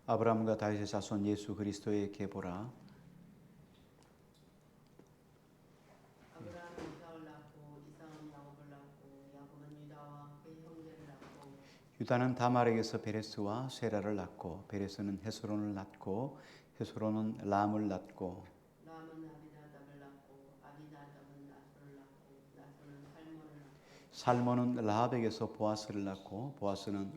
아브라함과 다윗의 자손 예수 그리스도의 계보라. 아브라함은 이삭을 낳고 이삭은 야곱을 낳고 야곱은 유다와 그의 형제를 낳고 유다는 다말에게서 베레스와 세라를 낳고 베레스는 헤스론을 낳고 헤스론은 람을 낳고 람은 아비나답을 낳고 아비나답은 나손을 낳고 나손은 살몬을 낳고 살몬은 라합에게서 보아스를 낳고 보아스는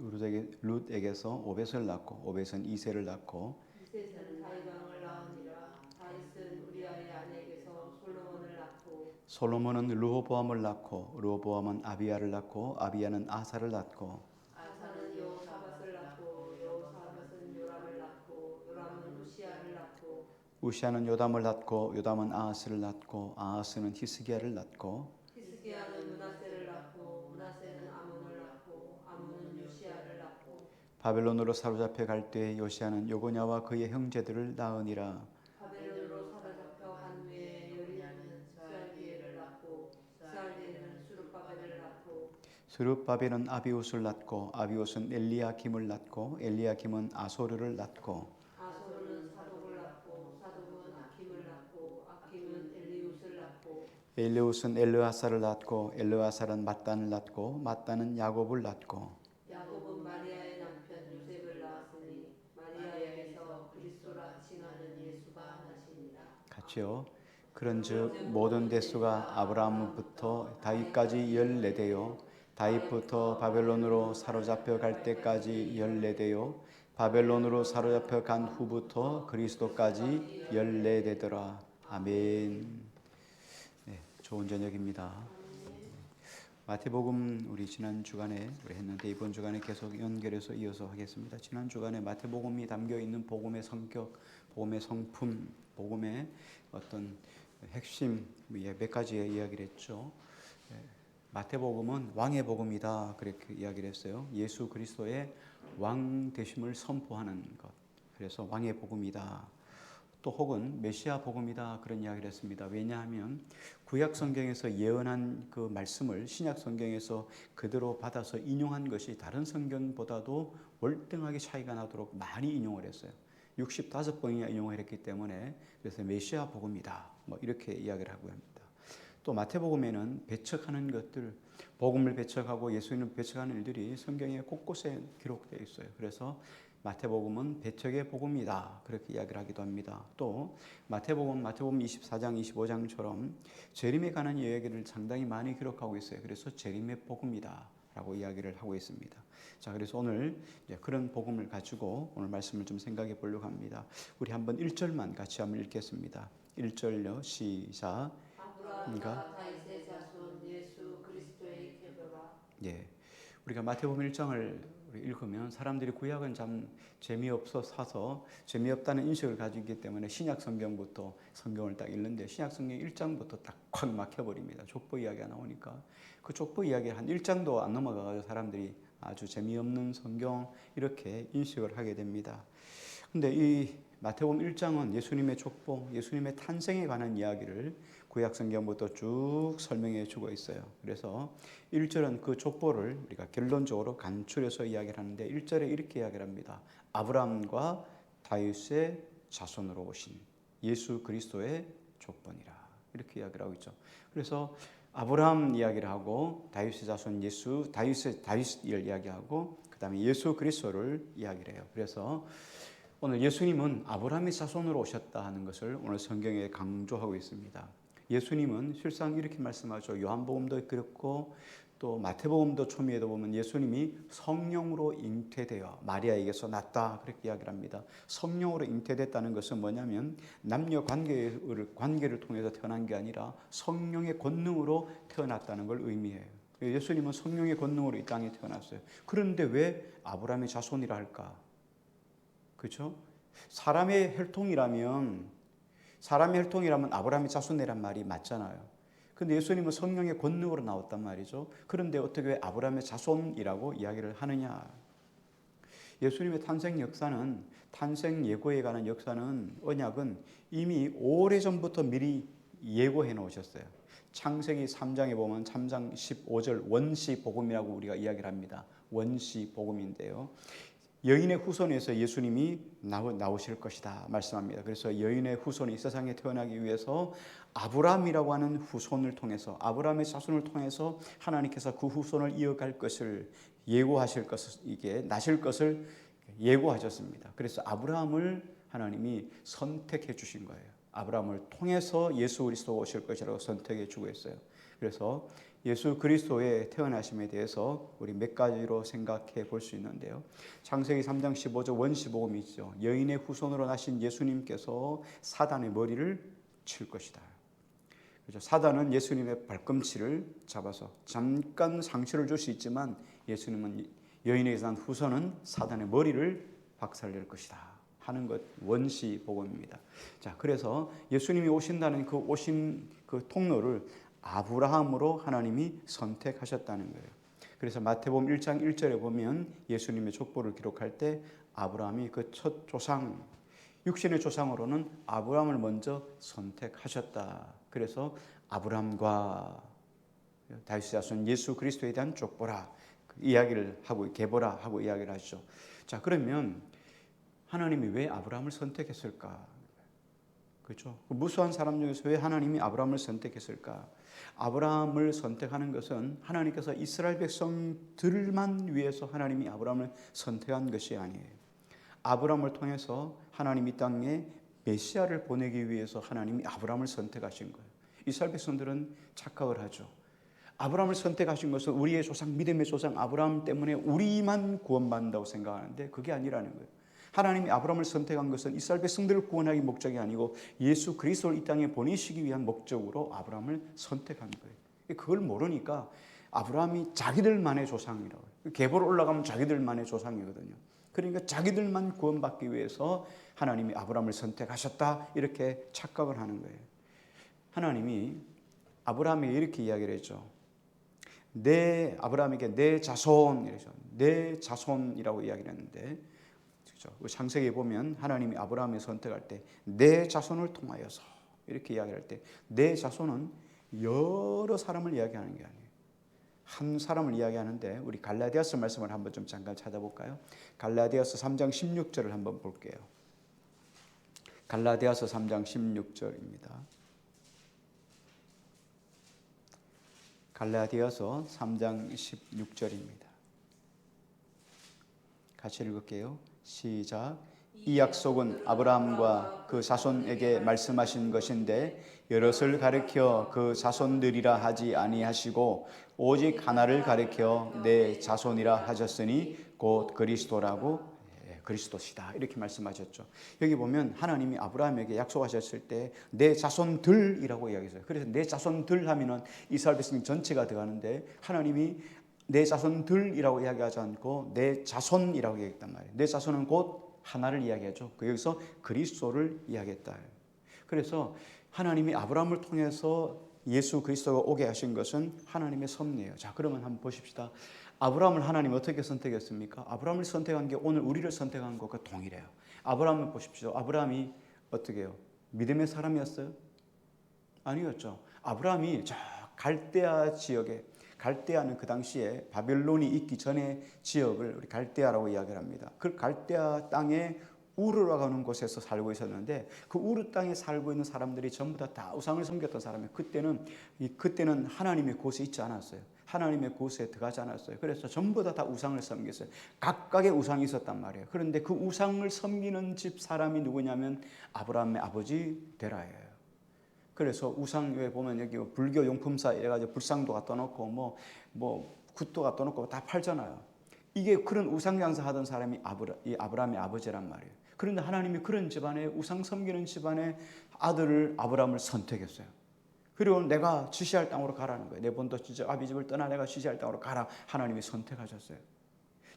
룻에게서 오벳을 낳고 오벳은 이새를 낳고 이셋은 다윗 왕을 낳으니라. 다윗은 우리아의 아내에게서 솔로몬을 낳고 솔로몬은 르호보암을 낳고 르호보암은 아비야를 낳고 아비야는 아사를 낳고 아사는 여호사밧을 낳고 여호사밧은 요람을 낳고 요람은 우시아를 낳고 우시아는 요담을 낳고 요담은 아하스를 낳고 아하스는 히스기야를 낳고 히스기야는 므낫세를 낳고 므낫세는 아몬을 낳고 아몬은 요시야를 낳고 바벨론으로 사로잡혀 갈 때 요시아는 요고냐와 그의 형제들을 낳으니라. 바벨론으로 사로잡혀 간 후에 여리야는 스알디엘을 낳고 스알디엘은 수룹바벨을 낳고 스룹바벨은 아비웃을 낳고 아비웃은 엘리야김을 낳고 엘리야김은 아소르를 낳고 아소르는 사독을 낳고 사독은 아킴을 낳고 아킴은 엘리웃을 낳고 엘리웃은 엘르하사를 낳고 엘르하사는 mat단을 낳고 mat단은 야곱을 낳고 야곱은 마리아의 남편 요셉을 낳았으니 마리아에게서 그리스도라 칭하는 예수가 나시니라. 같이요. 그런즉 모든 대수가 아브라함부터 다윗까지 14대요 다윗부터 바벨론으로 사로잡혀 갈 때까지 14대요 바벨론으로 사로잡혀 간 후부터 그리스도까지 14대더라. 아멘. 네, 좋은 저녁입니다. 마태복음 우리 지난 주간에 우리 했는데 이번 주간에 계속 연결해서 이어서 하겠습니다. 지난 주간에 마태복음이 담겨 있는 복음의 성격, 복음의 성품, 복음의 어떤 핵심 몇 가지의 이야기를 했죠. 마태복음은 왕의 복음이다 그렇게 이야기를 했어요. 예수 그리스도의 왕 되심을 선포하는 것. 그래서 왕의 복음이다. 또 혹은 메시아 복음이다 그런 이야기를 했습니다. 왜냐하면 구약 성경에서 예언한 그 말씀을 신약 성경에서 그대로 받아서 인용한 것이 다른 성경보다도 월등하게 차이가 나도록 많이 인용을 했어요. 65번이나 인용을 했기 때문에 그래서 메시아 복음이다 뭐 이렇게 이야기를 하고 합니다. 또 마태복음에는 배척하는 것들, 복음을 배척하고 예수님을 배척하는 일들이 성경에 곳곳에 기록되어 있어요. 그래서 마태복음은 배척의 복음이다 그렇게 이야기를 하기도 합니다. 또 마태복음 24장 25장처럼 재림에 관한 이야기를 상당히 많이 기록하고 있어요. 그래서 재림의 복음이다 라고 이야기를 하고 있습니다. 자, 그래서 오늘 이제 그런 복음을 가지고 오늘 말씀을 좀 생각해 보려고 합니다. 우리 한번 1절만 같이 한번 읽겠습니다. 1절요 시작. 아브라함과 다윗의 자손 예수 그리스도의 계보라. 예, 우리가 마태복음 1장을 읽으면 사람들이 구약은 참 재미없어 사서 재미없다는 인식을 가지고 있기 때문에 신약 성경부터 성경을 딱 읽는데 신약 성경 1장부터 딱 콱 막혀버립니다. 족보 이야기가 나오니까 그 족보 이야기 한 1장도 안 넘어가가지고 사람들이 아주 재미없는 성경 이렇게 인식을 하게 됩니다. 근데 이 마태복음 1장은 예수님의 족보, 예수님의 탄생에 관한 이야기를 구약 성경부터 쭉 설명해 주고 있어요. 그래서 1절은 그 족보를 우리가 결론적으로 간추려서 이야기를 하는데 1절에 이렇게 이야기를 합니다. 아브라함과 다윗의 자손으로 오신 예수 그리스도의 족보니라. 이렇게 이야기를 하고 있죠. 그래서 아브라함 이야기를 하고 다윗의 자손 예수, 다윗을 이야기하고 그 다음에 예수 그리스도를 이야기를 해요. 그래서 오늘 예수님은 아브라함의 자손으로 오셨다 하는 것을 오늘 성경에 강조하고 있습니다. 예수님은 실상 이렇게 말씀하죠. 요한복음도 그렇고 또 마태복음도 초미에도 보면 예수님이 성령으로 잉태되어 마리아에게서 났다 그렇게 이야기를 합니다. 성령으로 잉태됐다는 것은 뭐냐면 남녀 관계를 통해서 태어난 게 아니라 성령의 권능으로 태어났다는 걸 의미해요. 예수님은 성령의 권능으로 이 땅에 태어났어요. 그런데 왜 아브라함의 자손이라 할까? 그렇죠? 사람의 혈통이라면 아브라함의 자손이란 말이 맞잖아요. 근데 예수님은 성령의 권능으로 나왔단 말이죠. 그런데 어떻게 아브라함의 자손이라고 이야기를 하느냐? 예수님의 탄생 역사는 탄생 예고에 관한 역사는 언약은 이미 오래전부터 미리 예고해 놓으셨어요. 창세기 3장에 보면 3장 15절 원시 복음이라고 우리가 이야기를 합니다. 원시 복음인데요. 여인의 후손에서 예수님이 나오실 것이다 말씀합니다. 그래서 여인의 후손이 세상에 태어나기 위해서 아브라함이라고 하는 후손을 통해서, 아브라함의 자손을 통해서 하나님께서 그 후손을 이어갈 것을 예고하실 것을, 이게 나실 것을 예고하셨습니다. 그래서 아브라함을 하나님이 선택해 주신 거예요. 아브라함을 통해서 예수 그리스도가 오실 것이라고 선택해 주고 있어요. 그래서 예수 그리스도의 태어나심에 대해서 우리 몇 가지로 생각해 볼 수 있는데요. 창세기 3장 15절 원시복음이 있죠. 여인의 후손으로 나신 예수님께서 사단의 머리를 칠 것이다. 그렇죠? 사단은 예수님의 발꿈치를 잡아서 잠깐 상처를 줄 수 있지만 예수님은 여인에게서 난 후손은 사단의 머리를 박살낼 것이다 하는 것 원시복음입니다. 자, 그래서 예수님이 오신다는 그 오신 그 통로를 아브라함으로 하나님이 선택하셨다는 거예요. 그래서 마태복음 1장 1절에 보면 예수님의 족보를 기록할 때 아브라함이 그 첫 조상, 육신의 조상으로는 아브라함을 먼저 선택하셨다. 그래서 아브라함과 다윗의 자손 예수 그리스도에 대한 족보라 이야기를 하고 계보라 하고 이야기를 하죠. 자, 그러면 하나님이 왜 아브라함을 선택했을까? 그렇죠? 그 무수한 사람 중에서 왜 하나님이 아브라함을 선택했을까? 아브라함을 선택하는 것은 하나님께서 이스라엘 백성들만 위해서 하나님이 아브라함을 선택한 것이 아니에요. 아브라함을 통해서 하나님 이 땅에 메시아를 보내기 위해서 하나님이 아브라함을 선택하신 거예요. 이스라엘 백성들은 착각을 하죠. 아브라함을 선택하신 것은 우리의 조상, 믿음의 조상 아브라함 때문에 우리만 구원받는다고 생각하는데 그게 아니라는 거예요. 하나님이 아브라함을 선택한 것은 이스라엘 백성들을 구원하기 목적이 아니고 예수 그리스도를 이 땅에 보내시기 위한 목적으로 아브라함을 선택한 거예요. 그걸 모르니까 아브라함이 자기들만의 조상이라고 해요. 계보로 올라가면 자기들만의 조상이거든요. 그러니까 자기들만 구원받기 위해서 하나님이 아브라함을 선택하셨다 이렇게 착각을 하는 거예요. 하나님이 아브라함에게 이렇게 이야기를 했죠. 아브라함에게 내 자손, 이러죠. 내 자손이라고 이야기를 했는데, 그렇죠? 창세기에 보면 하나님이 아브라함을 선택할 때 내 자손을 통하여서 이렇게 이야기할 때 내 자손은 여러 사람을 이야기하는 게 아니에요. 한 사람을 이야기하는데 우리 갈라디아서 말씀을 한번 좀 잠깐 찾아볼까요? 갈라디아서 3장 16절을 한번 볼게요. 갈라디아서 3장 16절입니다. 갈라디아서 3장 16절입니다. 같이 읽을게요. 시작. 이 약속은 아브라함과 그 자손에게 말씀하신 것인데 여럿을 가리켜 그 자손들이라 하지 아니하시고 오직 하나를 가리켜 내 자손이라 하셨으니 곧 그리스도라고 그리스도시다 이렇게 말씀하셨죠. 여기 보면 하나님이 아브라함에게 약속하셨을 때 내 자손들이라고 이야기했어요. 그래서 내 자손들 하면은 이스라엘 백성 전체가 들어가는데 하나님이 내 자손들이라고 이야기하지 않고 내 자손이라고 이야기했단 말이에요. 내 자손은 곧 하나를 이야기하죠. 여기서 그리스도를 이야기했다. 그래서 하나님이 아브라함을 통해서 예수 그리스도가 오게 하신 것은 하나님의 섭리예요. 자, 그러면 한번 보십시다. 아브라함을 하나님 어떻게 선택했습니까? 아브라함을 선택한 게 오늘 우리를 선택한 것과 동일해요. 아브라함을 보십시오. 아브라함이 어떻게 해요? 믿음의 사람이었어요? 아니었죠. 아브라함이 저 갈대아 지역에, 갈대아는 그 당시에 바벨론이 있기 전에 지역을 우리 갈대아라고 이야기를 합니다. 그 갈대아 땅에 우르라고 하는 곳에서 살고 있었는데 그 우르 땅에 살고 있는 사람들이 전부 다 우상을 섬겼던 사람이에요. 그때는 하나님의 곳에 있지 않았어요. 하나님의 곳에 들어가지 않았어요. 그래서 전부 다 우상을 섬겼어요. 각각의 우상이 있었단 말이에요. 그런데 그 우상을 섬기는 집 사람이 누구냐면 아브라함의 아버지 데라예요. 그래서 우상에 보면 여기 불교 용품사 이래가지고 불상도 갖다 놓고 뭐 굿도 갖다 놓고 다 팔잖아요. 이게 그런 우상 장사하던 사람이 아브라함의 아버지란 말이에요. 그런데 하나님이 그런 집안에 우상 섬기는 집안의 아들을 아브라함을 선택했어요. 그리고 내가 지시할 땅으로 가라는 거예요. 내 본토 아비 집을 떠나 내가 지시할 땅으로 가라. 하나님이 선택하셨어요.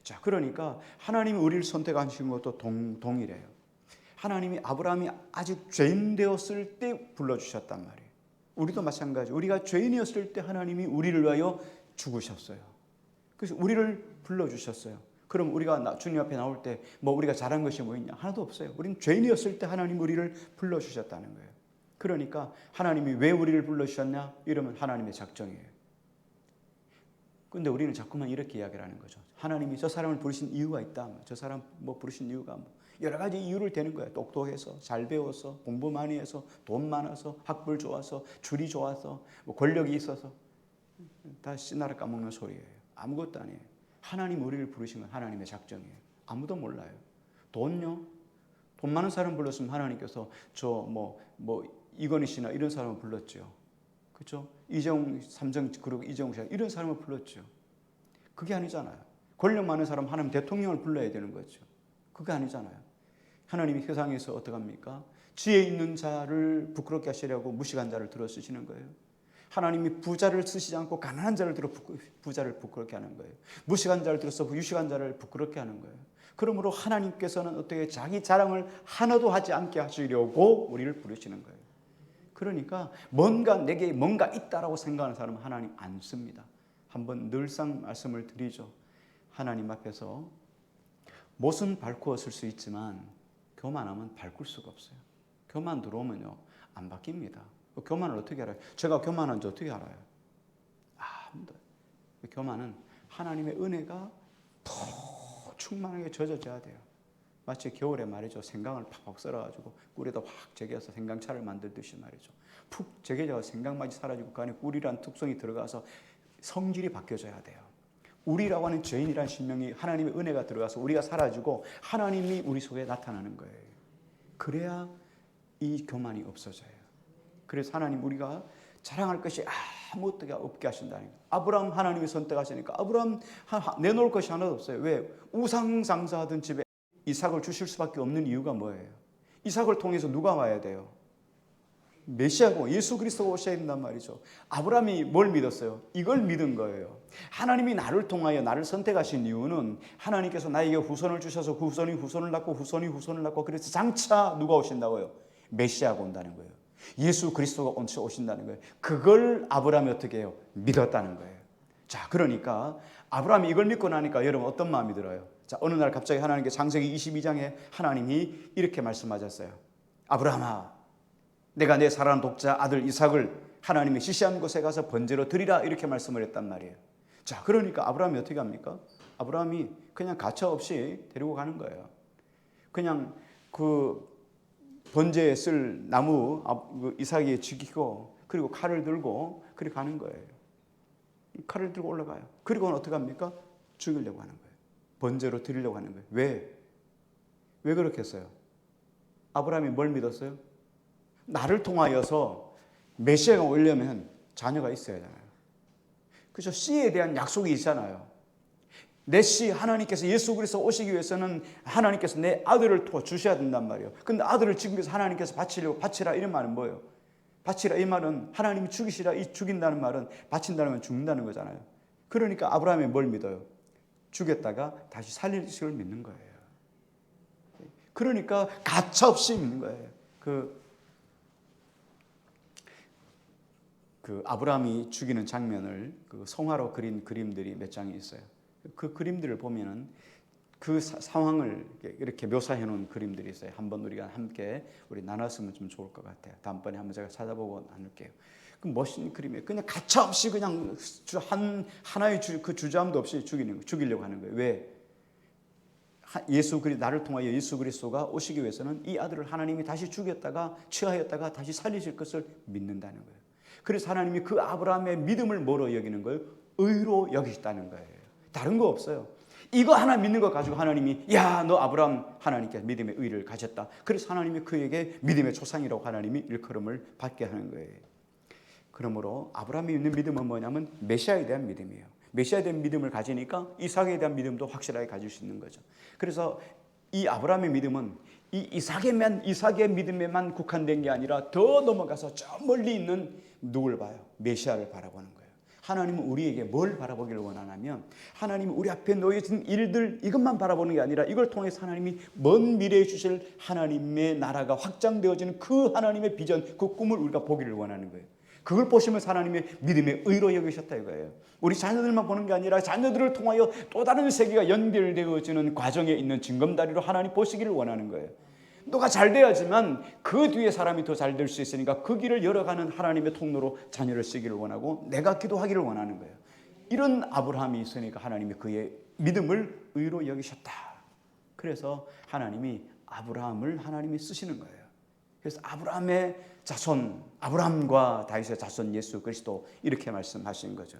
자, 그러니까 하나님이 우리를 선택하신 것도 동일해요. 하나님이 아브라함이 아직 죄인 되었을 때 불러주셨단 말이에요. 우리도 마찬가지. 우리가 죄인이었을 때 하나님이 우리를 위하여 죽으셨어요. 그래서 우리를 불러주셨어요. 그럼 우리가 주님 앞에 나올 때 뭐 우리가 잘한 것이 뭐 있냐? 하나도 없어요. 우리는 죄인이었을 때 하나님 우리를 불러주셨다는 거예요. 그러니까 하나님이 왜 우리를 불러주셨냐? 이러면 하나님의 작정이에요. 근데 우리는 자꾸만 이렇게 이야기를 하는 거죠. 하나님이 저 사람을 부르신 이유가 있다. 저 사람 부르신 이유가 여러 가지 이유를 대는 거예요. 똑똑해서, 잘 배워서, 공부 많이 해서, 돈 많아서, 학벌 좋아서, 줄이 좋아서, 권력이 있어서. 다 씨나라 까먹는 소리예요. 아무것도 아니에요. 하나님 우리를 부르신 건 하나님의 작정이에요. 아무도 몰라요. 돈요? 돈 많은 사람 불렀으면 하나님께서 이건희 씨나 이런 사람을 불렀죠. 그렇죠? 이재용 삼성 그룹 이재용 씨 이런 사람을 불렀죠. 그게 아니잖아요. 권력 많은 사람 하나님 대통령을 불러야 되는 거죠. 그게 아니잖아요. 하나님이 세상에서 어떻게 합니까? 지혜 있는 자를 부끄럽게 하시려고 무식한 자를 들어 쓰시는 거예요. 하나님이 부자를 쓰시지 않고 가난한 자를 들어 부자를 부끄럽게 하는 거예요. 무식한 자를 들어서 유식한 자를 부끄럽게 하는 거예요. 그러므로 하나님께서는 어떻게 자기 자랑을 하나도 하지 않게 하시려고 우리를 부르시는 거예요. 그러니까 내게 뭔가 있다라고 생각하는 사람은 하나님 안 씁니다. 한번 늘상 말씀을 드리죠. 하나님 앞에서 못은 밟고 쓸 수 있지만 교만하면 밟을 수가 없어요. 교만 들어오면요 안 바뀝니다. 교만을 어떻게 알아요? 제가 교만한지 어떻게 알아요? 교만은 하나님의 은혜가 더 충만하게 젖어져야 돼요. 마치 겨울에 말이죠. 생강을 팍팍 썰어가지고 꿀에다 확 제개서 생강차를 만들듯이 말이죠. 푹 제개져서 생강맛이 사라지고 그 안에 꿀이란 특성이 들어가서 성질이 바뀌어져야 돼요. 우리라고 하는 죄인이란 신명이 하나님의 은혜가 들어가서 우리가 사라지고 하나님이 우리 속에 나타나는 거예요. 그래야 이 교만이 없어져요. 그래서 하나님 우리가 자랑할 것이 아무것도 없게 하신다는 거예요. 아브라함 하나님이 선택하시니까 아브라함 내놓을 것이 하나도 없어요. 왜? 우상 장사하던 집에 이삭을 주실 수밖에 없는 이유가 뭐예요? 이삭을 통해서 누가 와야 돼요? 메시아고 예수 그리스도가 오셔야 된단 말이죠. 아브라함이 뭘 믿었어요? 이걸 믿은 거예요. 하나님이 나를 통하여 나를 선택하신 이유는 하나님께서 나에게 후손을 주셔서 후손이 후손을 낳고 후손이 후손을 낳고 그래서 장차 누가 오신다고요? 메시아가 온다는 거예요. 예수 그리스도가 오신다는 거예요. 그걸 아브라함이 어떻게 해요? 믿었다는 거예요. 자, 그러니까 아브라함이 이걸 믿고 나니까 여러분 어떤 마음이 들어요? 자, 어느 날 갑자기 하나님께 창세기 22장에 하나님이 이렇게 말씀하셨어요. 아브라함아, 내가 내 사랑하는 독자 아들 이삭을 하나님이 지시한 곳에 가서 번제로 드리라 이렇게 말씀을 했단 말이에요. 자, 그러니까 아브라함이 어떻게 합니까? 아브라함이 그냥 가차 없이 데리고 가는 거예요. 그냥 그 번제에 쓸 나무 이삭이 죽이고 그리고 칼을 들고 그렇게 가는 거예요. 칼을 들고 올라가요. 그리고는 어떻게 합니까? 죽이려고 하는 거예요. 번제로 드리려고 하는 거예요. 왜? 왜 그렇게 했어요? 아브라함이 뭘 믿었어요? 나를 통하여서 메시아가 오려면 자녀가 있어야 하잖아요. 그렇죠? 씨에 대한 약속이 있잖아요. 내 씨 하나님께서 예수 그리스도 오시기 위해서는 하나님께서 내 아들을 주셔야 된단 말이에요. 근데 아들을 지금 위해서 하나님께서 바치라 이런 말은 뭐예요? 바치라 이 말은 하나님이 죽인다는 말은 바친다는 건 죽는다는 거잖아요. 그러니까 아브라함이 뭘 믿어요? 죽였다가 다시 살릴 것을 믿는 거예요. 그러니까 가차없이 믿는 거예요. 그 아브라함이 죽이는 장면을 그 성화로 그린 그림들이 몇 장이 있어요. 그 그림들을 보면은 그 상황을 이렇게 묘사해 놓은 그림들이 있어요. 한번 우리가 함께 나눴으면 좀 좋을 것 같아요. 다음번에 한번 제가 찾아보고 나눌게요. 그 멋있는 그림이에요. 그냥 가차없이 그냥 하나의 그 주저함도 없이 죽이려고 하는 거예요. 왜? 나를 통하여 예수 그리스도가 오시기 위해서는 이 아들을 하나님이 다시 죽였다가 취하였다가 다시 살리실 것을 믿는다는 거예요. 그래서 하나님이 그 아브라함의 믿음을 뭐로 여기는 거예요? 의로 여기셨다는 거예요. 다른 거 없어요. 이거 하나 믿는 거 가지고 하나님이 너 아브라함 하나님께 믿음의 의를 가졌다. 그래서 하나님이 그에게 믿음의 조상이라고 하나님이 일컬음을 받게 하는 거예요. 그러므로 아브라함이 있는 믿음은 뭐냐면 메시아에 대한 믿음이에요. 메시아에 대한 믿음을 가지니까 이삭에 대한 믿음도 확실하게 가질 수 있는 거죠. 그래서 이 아브라함의 믿음은 이 이삭의 믿음에만 국한된 게 아니라 더 넘어가서 저 멀리 있는 누굴 봐요? 메시아를 바라보는 거예요. 하나님은 우리에게 뭘 바라보기를 원하냐면 하나님은 우리 앞에 놓여진 일들 이것만 바라보는 게 아니라 이걸 통해서 하나님이 먼 미래에 주실 하나님의 나라가 확장되어지는 그 하나님의 비전, 그 꿈을 우리가 보기를 원하는 거예요. 그걸 보시면서 하나님의 믿음의 의로 여기셨다 이거예요. 우리 자녀들만 보는 게 아니라 자녀들을 통하여 또 다른 세계가 연결되어지는 과정에 있는 징검다리로 하나님 보시기를 원하는 거예요. 너가 잘 돼야지만 그 뒤에 사람이 더 잘 될 수 있으니까 그 길을 열어가는 하나님의 통로로 자녀를 쓰기를 원하고 내가 기도하기를 원하는 거예요. 이런 아브라함이 있으니까 하나님이 그의 믿음을 의로 여기셨다. 그래서 하나님이 아브라함을 하나님이 쓰시는 거예요. 그래서 아브라함의 자손, 아브라함과 다윗의 자손 예수 그리스도 이렇게 말씀하신 거죠.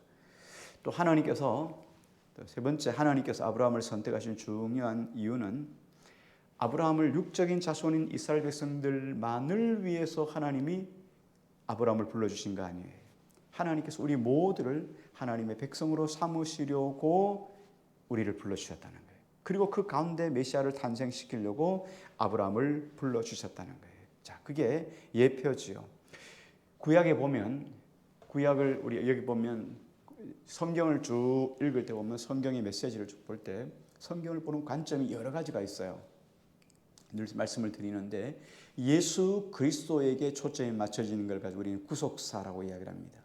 또 하나님께서 또 세 번째 하나님께서 아브라함을 선택하신 중요한 이유는 아브라함을 육적인 자손인 이스라엘 백성들만을 위해서 하나님이 아브라함을 불러주신 거 아니에요. 하나님께서 우리 모두를 하나님의 백성으로 삼으시려고 우리를 불러주셨다는 거예요. 그리고 그 가운데 메시아를 탄생시키려고 아브라함을 불러주셨다는 거예요. 자, 그게 예표지요. 구약에 보면, 구약을 우리 여기 보면 성경을 쭉 읽을 때 보면 성경의 메시지를 쭉 볼 때 성경을 보는 관점이 여러 가지가 있어요. 늘 말씀을 드리는데 예수 그리스도에게 초점이 맞춰지는 걸 가지고 우리는 구속사라고 이야기를 합니다.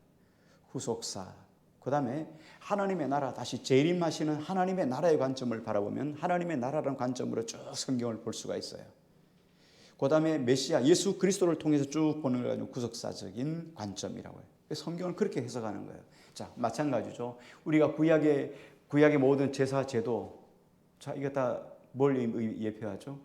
후속사. 그 다음에 하나님의 나라, 다시 재림하시는 하나님의 나라의 관점을 바라보면 하나님의 나라라는 관점으로 쭉 성경을 볼 수가 있어요. 그 다음에 메시아 예수 그리스도를 통해서 쭉 보는 걸 가지고 구속사적인 관점이라고 해요. 성경을 그렇게 해석하는 거예요. 자, 마찬가지죠. 우리가 구약의 모든 제사 제도, 자, 이게 다 뭘 예표하죠?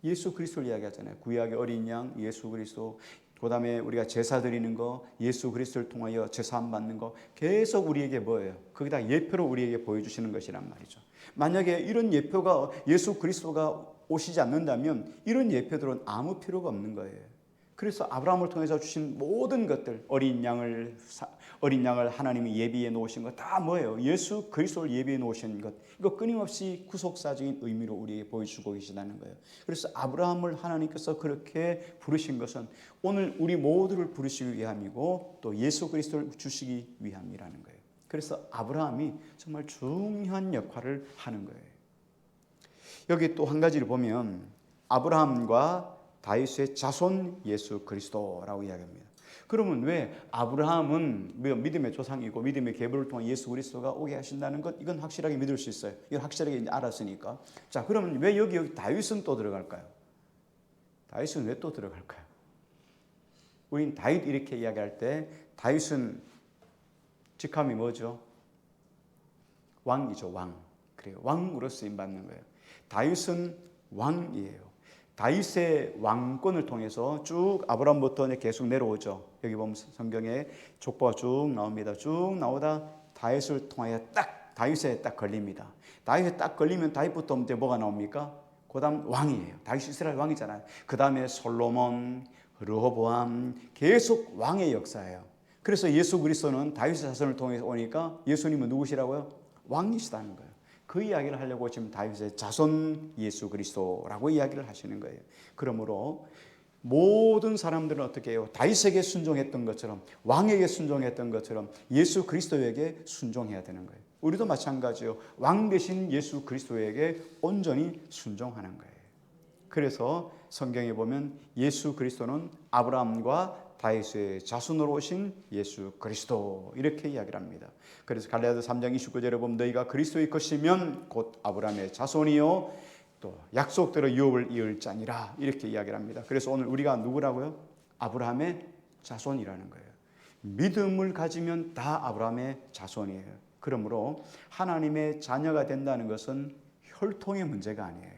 예수 그리스도를 이야기하잖아요. 구약의 어린 양 예수 그리스도, 그 다음에 우리가 제사 드리는 거 예수 그리스도를 통하여 제사함 받는 거 계속 우리에게 뭐예요? 거기다 예표로 우리에게 보여주시는 것이란 말이죠. 만약에 이런 예표가 예수 그리스도가 오시지 않는다면 이런 예표들은 아무 필요가 없는 거예요. 그래서 아브라함을 통해서 주신 모든 것들, 어린 양을 하나님이 예비해 놓으신 것 다 뭐예요? 예수 그리스도를 예비해 놓으신 것. 이거 끊임없이 구속사적인 의미로 우리에게 보여주고 계시다는 거예요. 그래서 아브라함을 하나님께서 그렇게 부르신 것은 오늘 우리 모두를 부르시기 위함이고 또 예수 그리스도를 주시기 위함이라는 거예요. 그래서 아브라함이 정말 중요한 역할을 하는 거예요. 여기 또 한 가지를 보면 아브라함과 다윗의 자손 예수 그리스도라고 이야기합니다. 그러면 왜 아브라함은 믿음의 조상이고 믿음의 계보를 통한 예수 그리스도가 오게 하신다는 것, 이건 확실하게 믿을 수 있어요. 이건 확실하게 이제 알았으니까. 자, 그러면 왜 여기 다윗은 또 들어갈까요? 다윗은 왜 또 들어갈까요? 우린 다윗 이렇게 이야기할 때 다윗은 직함이 뭐죠? 왕이죠, 왕. 그래요. 왕으로 쓰임 받는 거예요. 다윗은 왕이에요. 다윗의 왕권을 통해서 쭉 아브라함부터 계속 내려오죠. 여기 보면 성경에 족보가 쭉 나옵니다. 쭉 나오다 다윗을 통하여 딱 다윗에 딱 걸립니다. 다윗에 딱 걸리면 다윗부터 이제 뭐가 나옵니까? 그다음 왕이에요. 다윗 이스라엘 왕이잖아요. 그 다음에 솔로몬, 르호보암, 계속 왕의 역사예요. 그래서 예수 그리스도는 다윗의 자손을 통해서 오니까 예수님은 누구시라고요? 왕이시다는 거예요. 그 이야기를 하려고 지금 다윗의 자손 예수 그리스도라고 이야기를 하시는 거예요. 그러므로 모든 사람들은 어떻게 해요? 다윗에게 순종했던 것처럼, 왕에게 순종했던 것처럼 예수 그리스도에게 순종해야 되는 거예요. 우리도 마찬가지요. 왕 대신 예수 그리스도에게 온전히 순종하는 거예요. 그래서 성경에 보면 예수 그리스도는 아브라함과 다윗의 자손으로 오신 예수 그리스도 이렇게 이야기를 합니다. 그래서 갈라디아서 3장 29절에 보면 너희가 그리스도의 것이면 곧 아브라함의 자손이요 또 약속대로 유업을 이을 자니라 이렇게 이야기를 합니다. 그래서 오늘 우리가 누구라고요? 아브라함의 자손이라는 거예요. 믿음을 가지면 다 아브라함의 자손이에요. 그러므로 하나님의 자녀가 된다는 것은 혈통의 문제가 아니에요.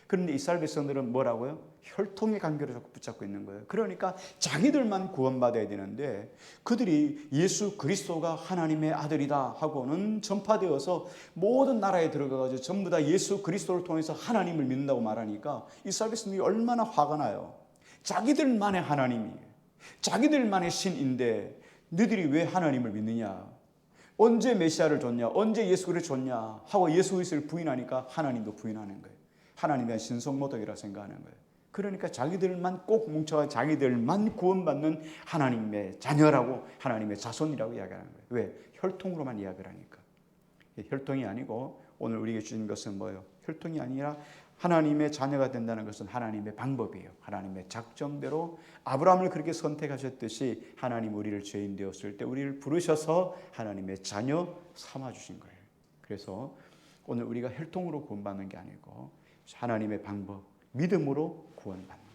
그런데 이스라엘 백성들은 뭐라고요? 혈통의 관계를 자꾸 붙잡고 있는 거예요. 그러니까 자기들만 구원받아야 되는데 그들이 예수 그리스도가 하나님의 아들이다 하고는 전파되어서 모든 나라에 들어가가지고 전부 다 예수 그리스도를 통해서 하나님을 믿는다고 말하니까 이스라엘 백성들이 얼마나 화가 나요. 자기들만의 하나님이에요. 자기들만의 신인데 너희들이 왜 하나님을 믿느냐. 언제 메시아를 줬냐. 언제 예수 그리스도를 줬냐 하고 예수 그리스도를 부인하니까 하나님도 부인하는 거예요. 하나님의 신성모독이라 생각하는 거예요. 그러니까 자기들만 꼭 뭉쳐서 자기들만 구원받는 하나님의 자녀라고 하나님의 자손이라고 이야기하는 거예요. 왜? 혈통으로만 이야기를 하니까. 혈통이 아니고 오늘 우리에게 주신 것은 뭐예요? 혈통이 아니라 하나님의 자녀가 된다는 것은 하나님의 방법이에요. 하나님의 작정대로 아브라함을 그렇게 선택하셨듯이 하나님 우리를 죄인 되었을 때 우리를 부르셔서 하나님의 자녀 삼아주신 거예요. 그래서 오늘 우리가 혈통으로 구원받는 게 아니고 하나님의 방법, 믿음으로 구원받는